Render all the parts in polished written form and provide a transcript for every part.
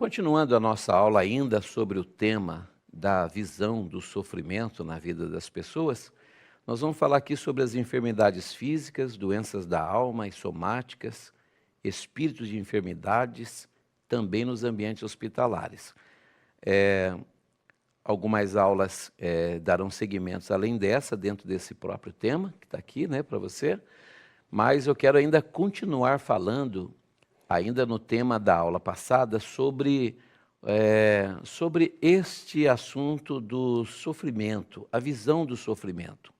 Continuando a nossa aula ainda sobre o tema da visão do sofrimento na vida das pessoas, nós vamos falar aqui sobre as enfermidades físicas, doenças da alma e somáticas, espíritos de enfermidades, também nos ambientes hospitalares. Algumas aulas darão seguimentos além dessa, dentro desse próprio tema, que está aqui, para você, mas eu quero ainda continuar falando, ainda no tema da aula passada, sobre este assunto do sofrimento, a visão do sofrimento.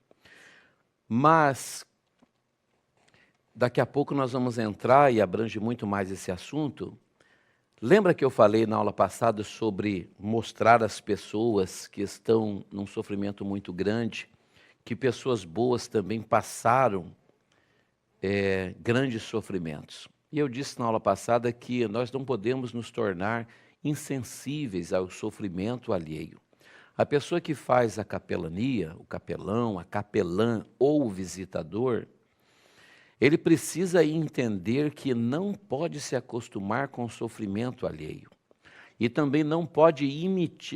Mas, daqui a pouco nós vamos entrar, e abrange muito mais esse assunto. Lembra que eu falei na aula passada sobre mostrar às pessoas que estão num sofrimento muito grande, que pessoas boas também passaram grandes sofrimentos. E eu disse na aula passada que nós não podemos nos tornar insensíveis ao sofrimento alheio. A pessoa que faz a capelania, o capelão, a capelã ou o visitador, ele precisa entender que não pode se acostumar com o sofrimento alheio. E também não pode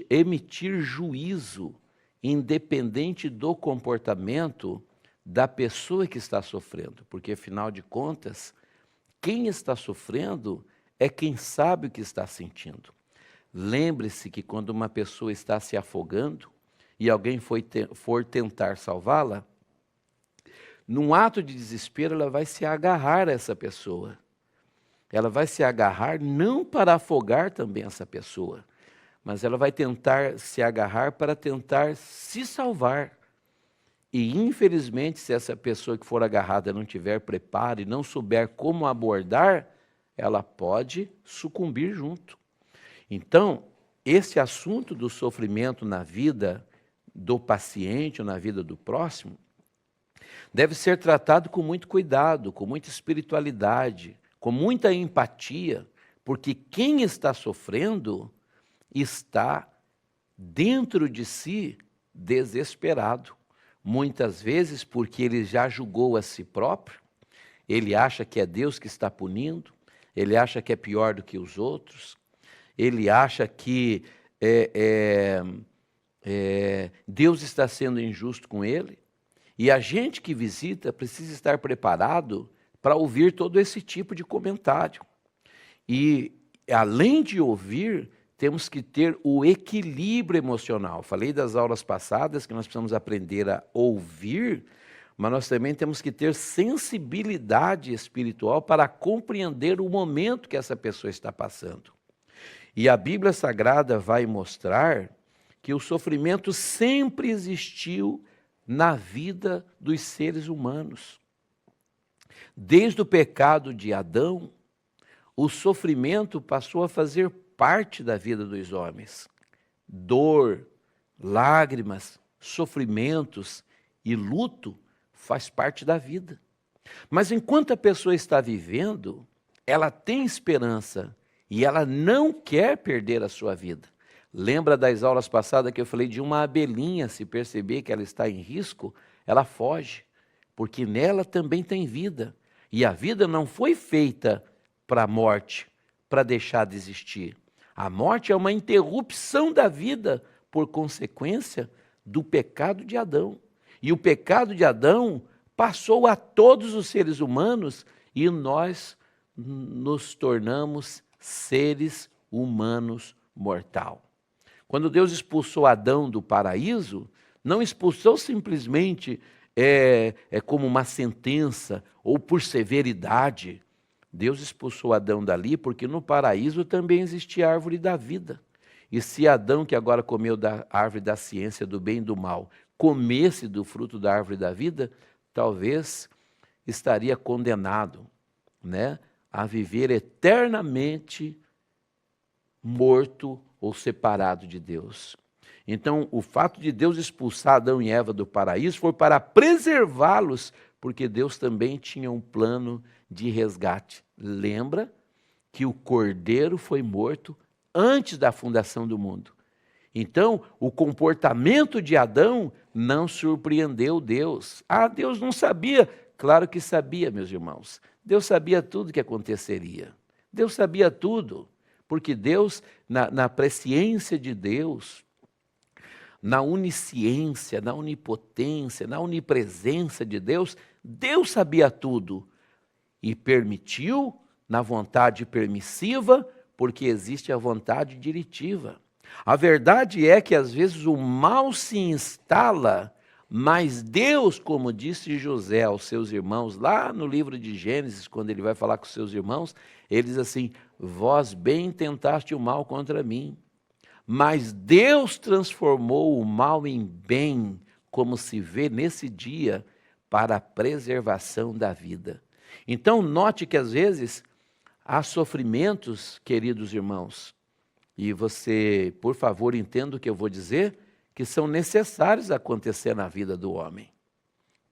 emitir juízo independente do comportamento da pessoa que está sofrendo. Porque, afinal de contas, quem está sofrendo é quem sabe o que está sentindo. Lembre-se que quando uma pessoa está se afogando e alguém for tentar salvá-la, num ato de desespero, ela vai se agarrar a essa pessoa. Ela vai se agarrar não para afogar também essa pessoa, mas ela vai tentar se agarrar para tentar se salvar. E, infelizmente, se essa pessoa que for agarrada não tiver preparo e não souber como abordar, ela pode sucumbir junto. Então, esse assunto do sofrimento na vida do paciente ou na vida do próximo deve ser tratado com muito cuidado, com muita espiritualidade, com muita empatia, porque quem está sofrendo está dentro de si desesperado. Muitas vezes porque ele já julgou a si próprio, ele acha que é Deus que está punindo, ele acha que é pior do que os outros, ele acha que Deus está sendo injusto com ele. E a gente que visita precisa estar preparado para ouvir todo esse tipo de comentário. E, além de ouvir, temos que ter o equilíbrio emocional. Falei das aulas passadas que nós precisamos aprender a ouvir, mas nós também temos que ter sensibilidade espiritual para compreender o momento que essa pessoa está passando. E a Bíblia Sagrada vai mostrar que o sofrimento sempre existiu na vida dos seres humanos. Desde o pecado de Adão, o sofrimento passou a fazer parte da vida dos homens. Dor, lágrimas, sofrimentos e luto faz parte da vida. Mas enquanto a pessoa está vivendo, ela tem esperança e ela não quer perder a sua vida. Lembra das aulas passadas que eu falei de uma abelhinha, se perceber que ela está em risco, ela foge, porque nela também tem vida. E a vida não foi feita para a morte, para deixar de existir. A morte é uma interrupção da vida por consequência do pecado de Adão. E o pecado de Adão passou a todos os seres humanos e nós nos tornamos seres humanos mortais. Quando Deus expulsou Adão do paraíso, não expulsou simplesmente como uma sentença ou por severidade. Deus expulsou Adão dali porque no paraíso também existia a árvore da vida. E se Adão, que agora comeu da árvore da ciência do bem e do mal, comesse do fruto da árvore da vida, talvez estaria condenado, a viver eternamente morto ou separado de Deus. Então, o fato de Deus expulsar Adão e Eva do paraíso foi para preservá-los, porque Deus também tinha um plano de resgate. Lembra que o cordeiro foi morto antes da fundação do mundo. Então, o comportamento de Adão não surpreendeu Deus. Deus não sabia? Claro que sabia, meus irmãos. Deus sabia tudo o que aconteceria. Deus sabia tudo. Porque Deus, na presciência de Deus, na onisciência, na onipotência, na onipresença de Deus, Deus sabia tudo e permitiu na vontade permissiva, porque existe a vontade diretiva. A verdade é que às vezes o mal se instala, mas Deus, como disse José aos seus irmãos, lá no livro de Gênesis, quando ele vai falar com os seus irmãos, ele diz assim: vós bem tentaste o mal contra mim, mas Deus transformou o mal em bem, como se vê nesse dia, para a preservação da vida. Então, note que às vezes há sofrimentos, queridos irmãos, e você, por favor, entenda o que eu vou dizer, que são necessários acontecer na vida do homem.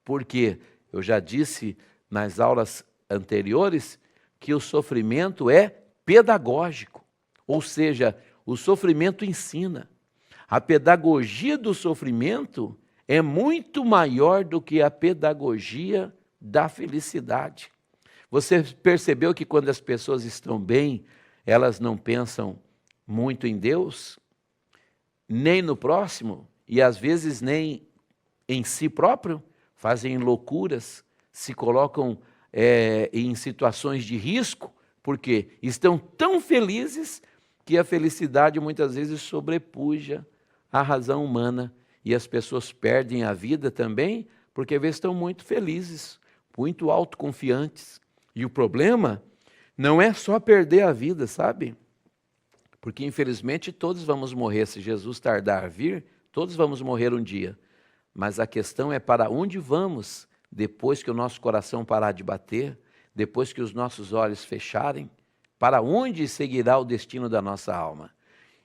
Porque eu já disse nas aulas anteriores que o sofrimento é pedagógico, ou seja, o sofrimento ensina. A pedagogia do sofrimento é muito maior do que a pedagogia da felicidade. Você percebeu que quando as pessoas estão bem, elas não pensam muito em Deus, nem no próximo, e às vezes nem em si próprio, fazem loucuras, se colocam em situações de risco, porque estão tão felizes que a felicidade muitas vezes sobrepuja a razão humana, e as pessoas perdem a vida também, porque às vezes estão muito felizes, muito autoconfiantes. E o problema não é só perder a vida, sabe? Porque infelizmente todos vamos morrer, se Jesus tardar a vir, todos vamos morrer um dia. Mas a questão é para onde vamos depois que o nosso coração parar de bater, depois que os nossos olhos fecharem, para onde seguirá o destino da nossa alma?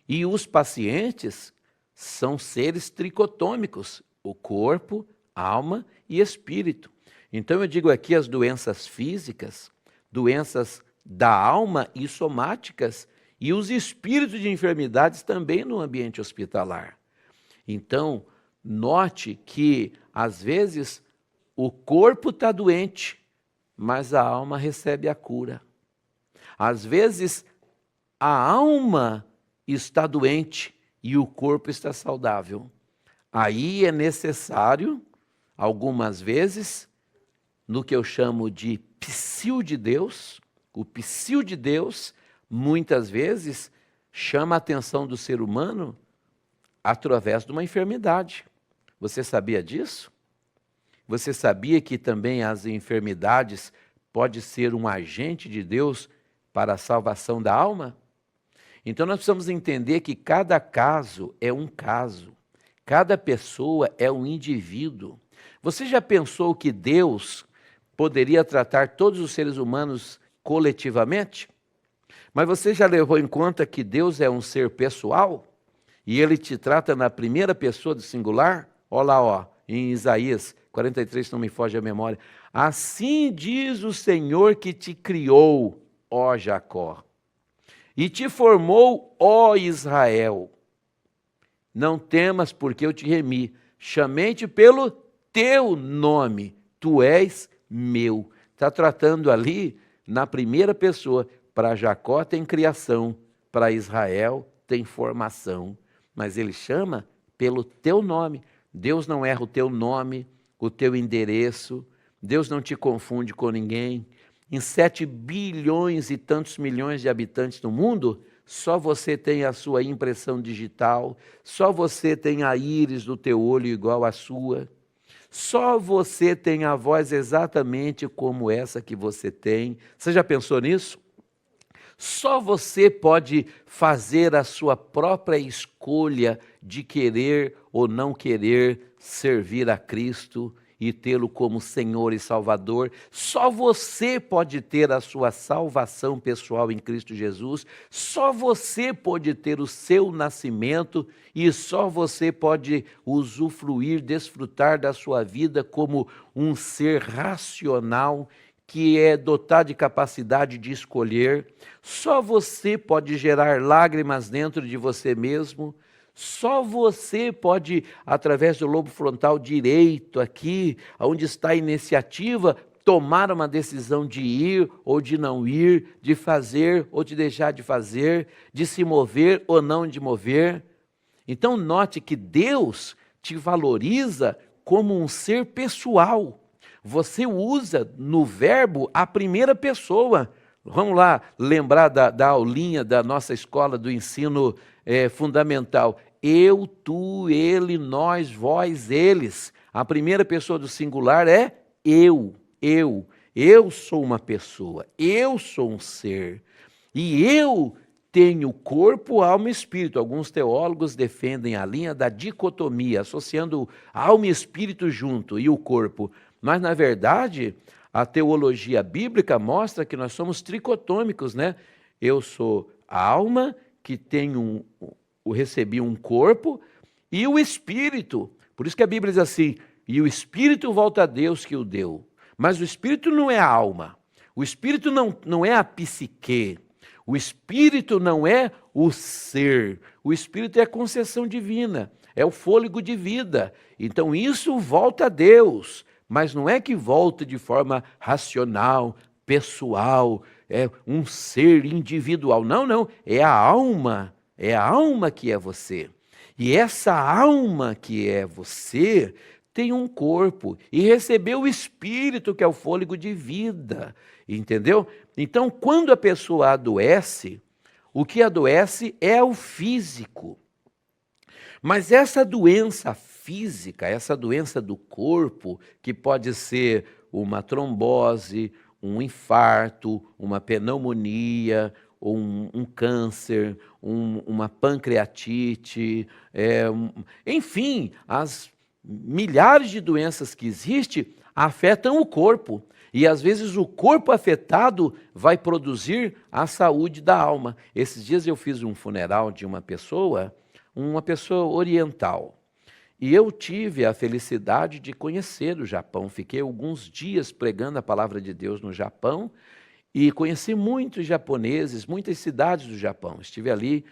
E os pacientes são seres tricotômicos, o corpo, alma e espírito. Então eu digo aqui as doenças físicas, doenças da alma e somáticas, e os espíritos de enfermidades também no ambiente hospitalar. Então, note que às vezes o corpo está doente, mas a alma recebe a cura. Às vezes a alma está doente e o corpo está saudável. Aí é necessário, algumas vezes, no que eu chamo de psil de Deus, o psil de Deus, muitas vezes, chama a atenção do ser humano através de uma enfermidade. Você sabia disso? Você sabia que também as enfermidades podem ser um agente de Deus para a salvação da alma? Então nós precisamos entender que cada caso é um caso, cada pessoa é um indivíduo. Você já pensou que Deus poderia tratar todos os seres humanos coletivamente? Mas você já levou em conta que Deus é um ser pessoal? E Ele te trata na primeira pessoa do singular? Olha lá, em Isaías 43, não me foge a memória. Assim diz o Senhor que te criou, ó Jacó, e te formou, ó Israel. Não temas, porque eu te remi. Chamei-te pelo teu nome. Tu és meu. Está tratando ali, na primeira pessoa. Para Jacó tem criação, para Israel tem formação. Mas ele chama pelo teu nome. Deus não erra o teu nome, o teu endereço. Deus não te confunde com ninguém. Em 7 bilhões e tantos milhões de habitantes no mundo, só você tem a sua impressão digital, só você tem a íris do teu olho igual à sua, só você tem a voz exatamente como essa que você tem. Você já pensou nisso? Só você pode fazer a sua própria escolha de querer ou não querer servir a Cristo e tê-lo como Senhor e Salvador. Só você pode ter a sua salvação pessoal em Cristo Jesus. Só você pode ter o seu nascimento e só você pode usufruir, desfrutar da sua vida como um ser racional que é dotado de capacidade de escolher. Só você pode gerar lágrimas dentro de você mesmo. Só você pode, através do lobo frontal direito aqui, onde está a iniciativa, tomar uma decisão de ir ou de não ir, de fazer ou de deixar de fazer, de se mover ou não de mover. Então note que Deus te valoriza como um ser pessoal. Você usa no verbo a primeira pessoa. Vamos lá lembrar da aulinha da nossa escola do ensino fundamental. Eu, tu, ele, nós, vós, eles. A primeira pessoa do singular é eu. Eu sou uma pessoa, eu sou um ser. E eu tenho corpo, alma e espírito. Alguns teólogos defendem a linha da dicotomia, associando alma e espírito junto e o corpo. Mas, na verdade, a teologia bíblica mostra que nós somos tricotômicos, né? Eu sou a alma que recebi um corpo e o espírito. Por isso que a Bíblia diz assim, e o espírito volta a Deus que o deu. Mas o espírito não é a alma, o espírito não é a psique, o espírito não é o ser, o espírito é a concessão divina, é o fôlego de vida. Então isso volta a Deus, mas não é que volta de forma racional, pessoal, é um ser individual. Não, é a alma que é você. E essa alma que é você tem um corpo e recebeu o espírito, que é o fôlego de vida, entendeu? Então, quando a pessoa adoece, o que adoece é o físico. Mas essa doença física, essa doença do corpo, que pode ser uma trombose, um infarto, uma pneumonia, um câncer, uma pancreatite, enfim, as milhares de doenças que existem afetam o corpo. E às vezes o corpo afetado vai produzir a saúde da alma. Esses dias eu fiz um funeral de uma pessoa oriental. E eu tive a felicidade de conhecer o Japão. Fiquei alguns dias pregando a palavra de Deus no Japão e conheci muitos japoneses, muitas cidades do Japão. Estive ali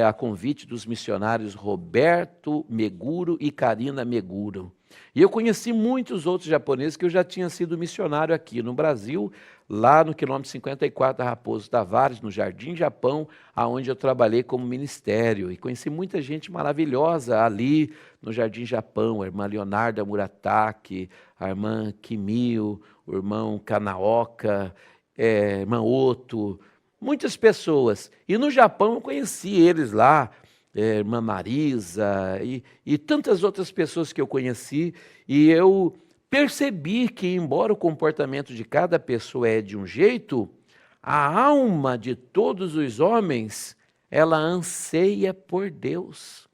a convite dos missionários Roberto Meguro e Karina Meguro. E eu conheci muitos outros japoneses que eu já tinha sido missionário aqui no Brasil, lá no quilômetro 54 da Raposo Tavares, no Jardim Japão, aonde eu trabalhei como ministério. E conheci muita gente maravilhosa ali no Jardim Japão, a irmã Leonarda Murataki, a irmã Kimio, o irmão Kanaoka, irmã Oto, muitas pessoas. E no Japão eu conheci eles lá, irmã Marisa e tantas outras pessoas que eu conheci, e eu percebi que, embora o comportamento de cada pessoa é de um jeito, a alma de todos os homens, ela anseia por Deus.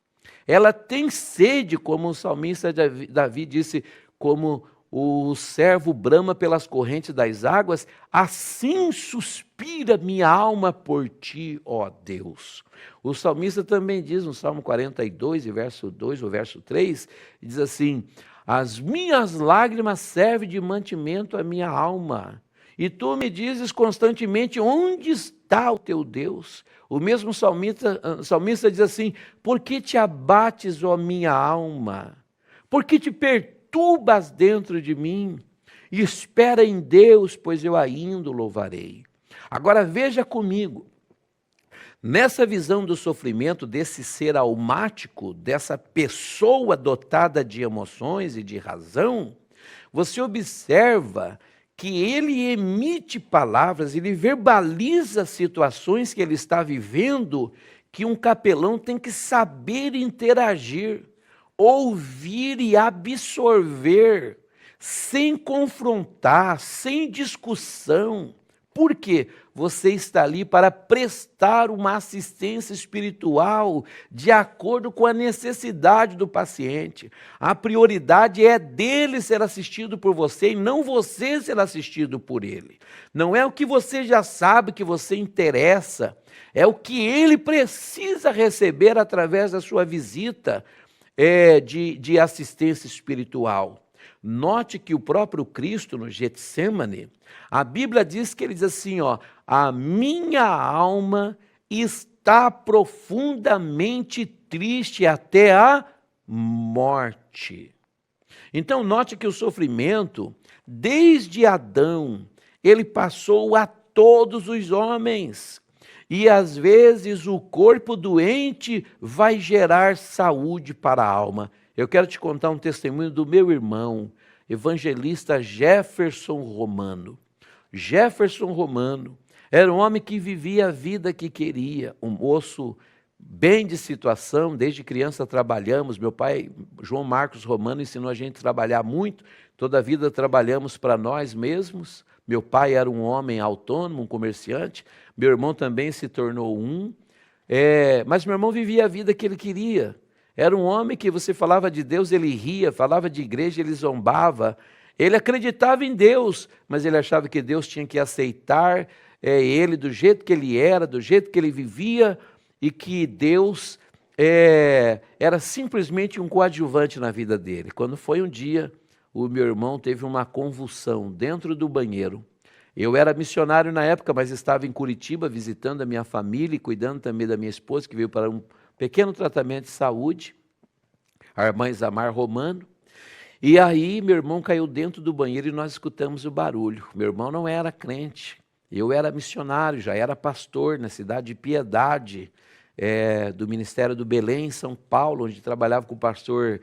Ela tem sede, como o salmista Davi disse, como o servo brama pelas correntes das águas, assim suspira minha alma por ti, ó Deus. O salmista também diz no Salmo 42, verso 2 ou verso 3, diz assim, as minhas lágrimas servem de mantimento à minha alma, e tu me dizes constantemente, onde está o teu Deus? O mesmo salmista diz assim, por que te abates, ó minha alma? Por que te perturbas dentro de mim? E espera em Deus, pois eu ainda o louvarei. Agora veja comigo, nessa visão do sofrimento desse ser almático, dessa pessoa dotada de emoções e de razão, você observa que ele emite palavras, ele verbaliza situações que ele está vivendo, que um capelão tem que saber interagir, ouvir e absorver, sem confrontar, sem discussão. Por quê? Você está ali para prestar uma assistência espiritual de acordo com a necessidade do paciente. A prioridade é dele ser assistido por você e não você ser assistido por ele. Não é o que você já sabe que você interessa, é o que ele precisa receber através da sua visita de assistência espiritual. Note que o próprio Cristo, no Getsêmani, a Bíblia diz que ele diz assim, ó, a minha alma está profundamente triste até a morte. Então, note que o sofrimento, desde Adão, ele passou a todos os homens. E às vezes o corpo doente vai gerar saúde para a alma. Eu quero te contar um testemunho do meu irmão, evangelista Jefferson Romano. Jefferson Romano era um homem que vivia a vida que queria, um moço bem de situação, desde criança trabalhamos. Meu pai, João Marcos Romano, ensinou a gente a trabalhar muito, toda a vida trabalhamos para nós mesmos. Meu pai era um homem autônomo, um comerciante, meu irmão também se tornou um, mas meu irmão vivia a vida que ele queria. Era um homem que você falava de Deus, ele ria, falava de igreja, ele zombava. Ele acreditava em Deus, mas ele achava que Deus tinha que aceitar ele do jeito que ele era, do jeito que ele vivia, e que Deus era simplesmente um coadjuvante na vida dele. Quando foi um dia, o meu irmão teve uma convulsão dentro do banheiro. Eu era missionário na época, mas estava em Curitiba visitando a minha família e cuidando também da minha esposa, que veio para um pequeno tratamento de saúde, a irmã Isamar Romano. E aí meu irmão caiu dentro do banheiro e nós escutamos o barulho. Meu irmão não era crente, eu era missionário, já era pastor na cidade de Piedade, do Ministério do Belém, em São Paulo, onde trabalhava com o pastor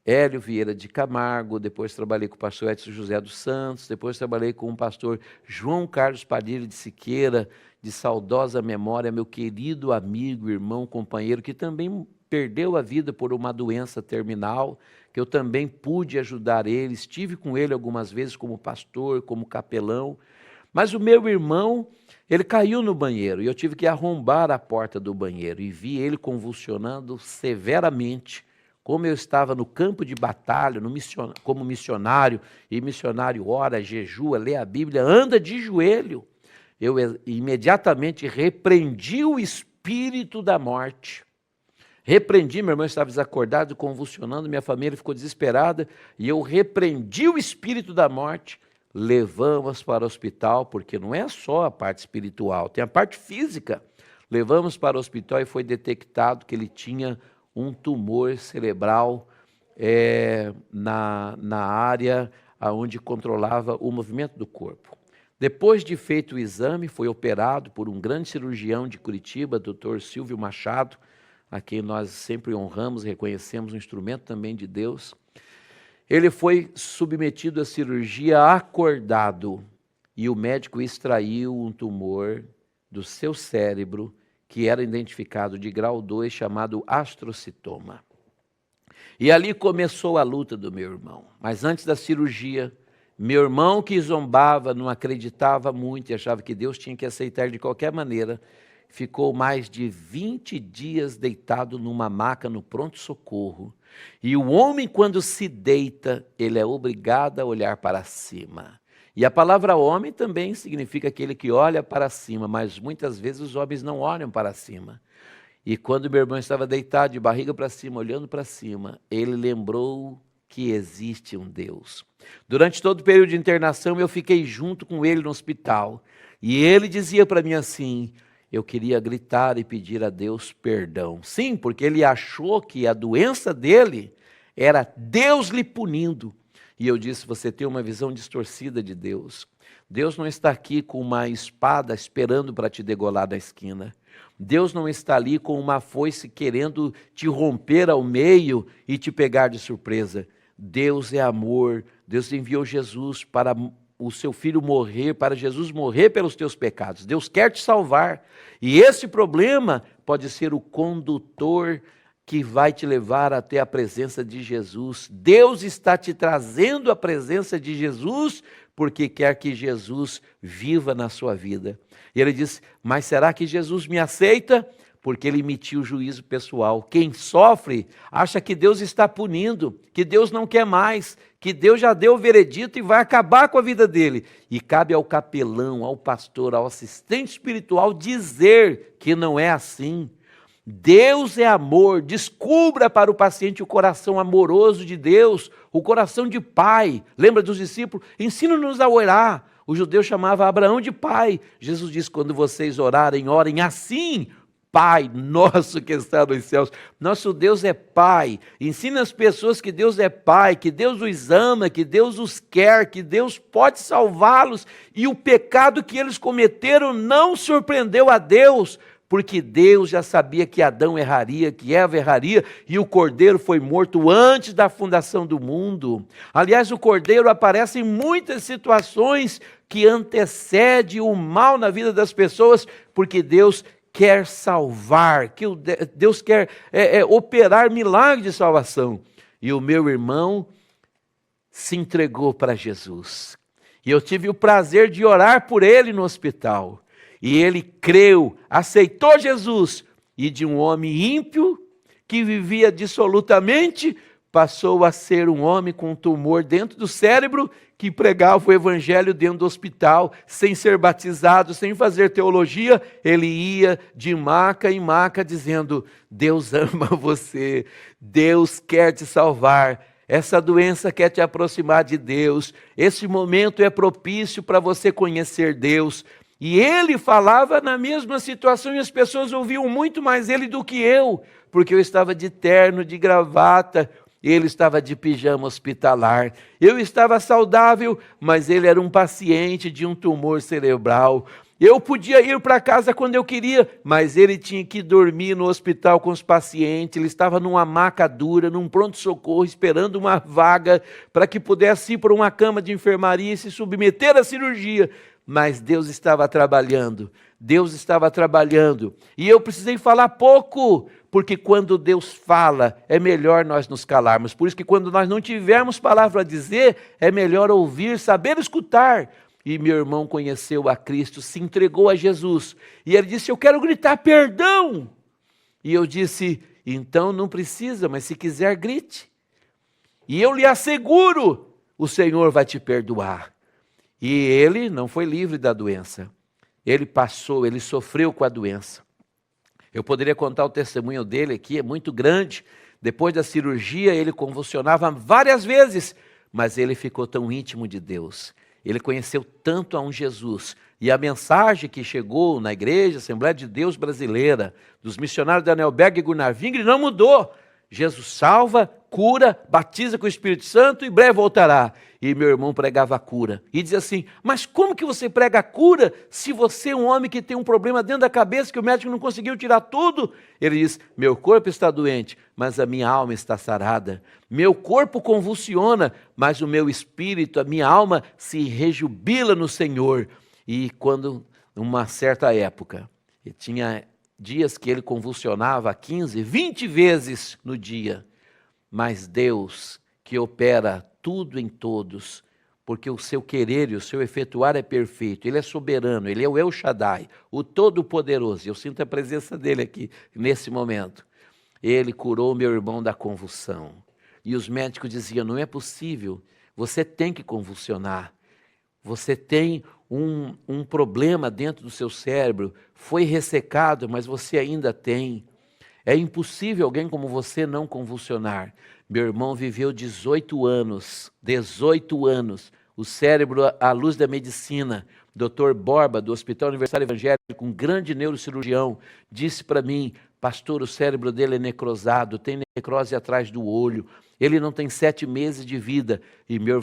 Hélio Vieira de Camargo, depois trabalhei com o pastor Edson José dos Santos, depois trabalhei com o pastor João Carlos Padilha de Siqueira, de saudosa memória, meu querido amigo, irmão, companheiro, que também perdeu a vida por uma doença terminal, que eu também pude ajudar ele, estive com ele algumas vezes como pastor, como capelão, mas o meu irmão, ele caiu no banheiro e eu tive que arrombar a porta do banheiro e vi ele convulsionando severamente. Como eu estava no campo de batalha, como missionário, e missionário ora, jejua, lê a Bíblia, anda de joelho, eu imediatamente repreendi o espírito da morte. Repreendi, meu irmão estava desacordado, convulsionando, minha família ficou desesperada, e eu repreendi o espírito da morte, levamos para o hospital, porque não é só a parte espiritual, tem a parte física. Levamos para o hospital e foi detectado que ele tinha um tumor cerebral na área onde controlava o movimento do corpo. Depois de feito o exame, foi operado por um grande cirurgião de Curitiba, Dr. Silvio Machado, a quem nós sempre honramos, reconhecemos um instrumento também de Deus. Ele foi submetido à cirurgia acordado e o médico extraiu um tumor do seu cérebro que era identificado de grau 2, chamado astrocitoma. E ali começou a luta do meu irmão. Mas antes da cirurgia, meu irmão, que zombava, não acreditava muito e achava que Deus tinha que aceitar de qualquer maneira, ficou mais de 20 dias deitado numa maca no pronto-socorro. E o homem, quando se deita, ele é obrigado a olhar para cima. E a palavra homem também significa aquele que olha para cima, mas muitas vezes os homens não olham para cima. E quando meu irmão estava deitado, de barriga para cima, olhando para cima, ele lembrou que existe um Deus. Durante todo o período de internação, eu fiquei junto com ele no hospital. E ele dizia para mim assim: eu queria gritar e pedir a Deus perdão. Sim, porque ele achou que a doença dele era Deus lhe punindo. E eu disse: você tem uma visão distorcida de Deus. Deus não está aqui com uma espada esperando para te degolar da esquina. Deus não está ali com uma foice querendo te romper ao meio e te pegar de surpresa. Deus é amor. Deus enviou Jesus para o seu filho morrer, para Jesus morrer pelos teus pecados. Deus quer te salvar. E esse problema pode ser o condutor que vai te levar até a presença de Jesus. Deus está te trazendo a presença de Jesus porque quer que Jesus viva na sua vida. E ele diz: mas será que Jesus me aceita? Porque ele emitiu o juízo pessoal. Quem sofre acha que Deus está punindo, que Deus não quer mais, que Deus já deu o veredito e vai acabar com a vida dele. E cabe ao capelão, ao pastor, ao assistente espiritual dizer que não é assim. Deus é amor. Descubra para o paciente o coração amoroso de Deus, o coração de pai. Lembra dos discípulos? Ensina-nos a orar. O judeu chamava Abraão de pai. Jesus disse: quando vocês orarem, orem assim: Pai nosso que está nos céus. Nosso Deus é Pai. Ensina as pessoas que Deus é Pai, que Deus os ama, que Deus os quer, que Deus pode salvá-los. E o pecado que eles cometeram não surpreendeu a Deus, porque Deus já sabia que Adão erraria, que Eva erraria, e o Cordeiro foi morto antes da fundação do mundo. Aliás, o Cordeiro aparece em muitas situações que antecedem o mal na vida das pessoas, porque Deus quer salvar, que Deus quer operar milagre de salvação. E o meu irmão se entregou para Jesus. E eu tive o prazer de orar por ele no hospital. E ele creu, aceitou Jesus, e de um homem ímpio, que vivia dissolutamente, passou a ser um homem com um tumor dentro do cérebro, que pregava o evangelho dentro do hospital, sem ser batizado, sem fazer teologia. Ele ia de maca em maca dizendo: Deus ama você, Deus quer te salvar, essa doença quer te aproximar de Deus, esse momento é propício para você conhecer Deus. E ele falava na mesma situação e as pessoas ouviam muito mais ele do que eu, porque eu estava de terno, de gravata, ele estava de pijama hospitalar. Eu estava saudável, mas ele era um paciente de um tumor cerebral. Eu podia ir para casa quando eu queria, mas ele tinha que dormir no hospital com os pacientes. Ele estava numa maca dura, num pronto-socorro, esperando uma vaga para que pudesse ir para uma cama de enfermaria e se submeter à cirurgia. Mas Deus estava trabalhando, Deus estava trabalhando. E eu precisei falar pouco, porque quando Deus fala, é melhor nós nos calarmos. Por isso que quando nós não tivermos palavra a dizer, é melhor ouvir, saber escutar. E meu irmão conheceu a Cristo, se entregou a Jesus. E ele disse: eu quero gritar perdão. E eu disse: então não precisa, mas se quiser grite. E eu lhe asseguro, o Senhor vai te perdoar. E ele não foi livre da doença. Ele passou, ele sofreu com a doença. Eu poderia contar o testemunho dele aqui, é muito grande. Depois da cirurgia, ele convulsionava várias vezes, mas ele ficou tão íntimo de Deus. Ele conheceu tanto a um Jesus. E a mensagem que chegou na igreja, Assembleia de Deus Brasileira, dos missionários Daniel Berg e Gunnar Wingre, não mudou. Jesus salva, cura, batiza com o Espírito Santo e breve voltará. E meu irmão pregava a cura. E dizia assim: mas como que você prega a cura se você é um homem que tem um problema dentro da cabeça que o médico não conseguiu tirar tudo? Ele diz: meu corpo está doente, mas a minha alma está sarada. Meu corpo convulsiona, mas o meu espírito, a minha alma se rejubila no Senhor. E quando, numa certa época, ele tinha dias que ele convulsionava 15, 20 vezes no dia. Mas Deus, que opera tudo em todos, porque o seu querer e o seu efetuar é perfeito, Ele é soberano, Ele é o El Shaddai, o Todo-Poderoso. Eu sinto a presença dEle aqui, nesse momento. Ele curou meu irmão da convulsão. E os médicos diziam: não é possível, você tem que convulsionar. Você tem um problema dentro do seu cérebro, foi ressecado, mas você ainda tem. É impossível alguém como você não convulsionar. Meu irmão viveu 18 anos, o cérebro à luz da medicina. Dr. Borba, do Hospital Universitário Evangélico, um grande neurocirurgião, disse para mim: pastor, o cérebro dele é necrosado, tem necrose atrás do olho, ele não tem 7 meses de vida. E meu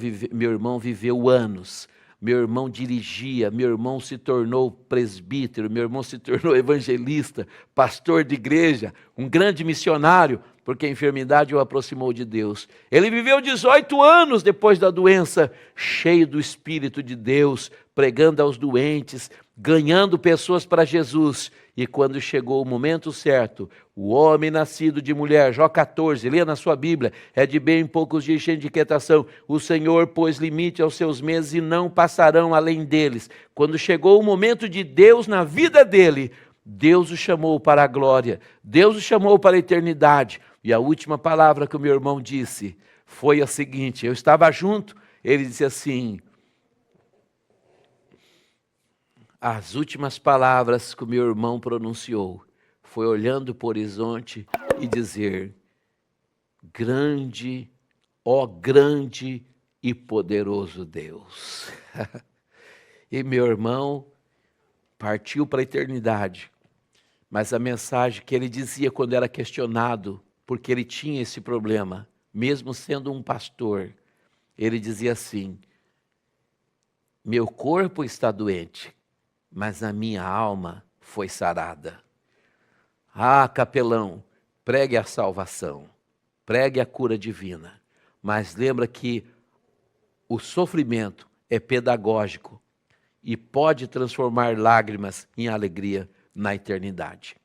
irmão viveu anos. Meu irmão dirigia, meu irmão se tornou presbítero, meu irmão se tornou evangelista, pastor de igreja, um grande missionário, porque a enfermidade o aproximou de Deus. Ele viveu 18 anos depois da doença, cheio do Espírito de Deus, pregando aos doentes, ganhando pessoas para Jesus. E quando chegou o momento certo, o homem nascido de mulher, Jó 14, leia na sua Bíblia, é de bem poucos dias cheio de inquietação. O Senhor pôs limite aos seus meses e não passarão além deles. Quando chegou o momento de Deus na vida dele, Deus o chamou para a glória, Deus o chamou para a eternidade. E a última palavra que o meu irmão disse foi a seguinte, eu estava junto, ele disse assim, as últimas palavras que o meu irmão pronunciou foi olhando para o horizonte e dizer: grande, ó grande e poderoso Deus. E meu irmão partiu para a eternidade. Mas a mensagem que ele dizia quando era questionado, porque ele tinha esse problema, mesmo sendo um pastor, ele dizia assim: meu corpo está doente, mas a minha alma foi sarada. Ah, capelão, pregue a salvação, pregue a cura divina, mas lembra que o sofrimento é pedagógico e pode transformar lágrimas em alegria na eternidade.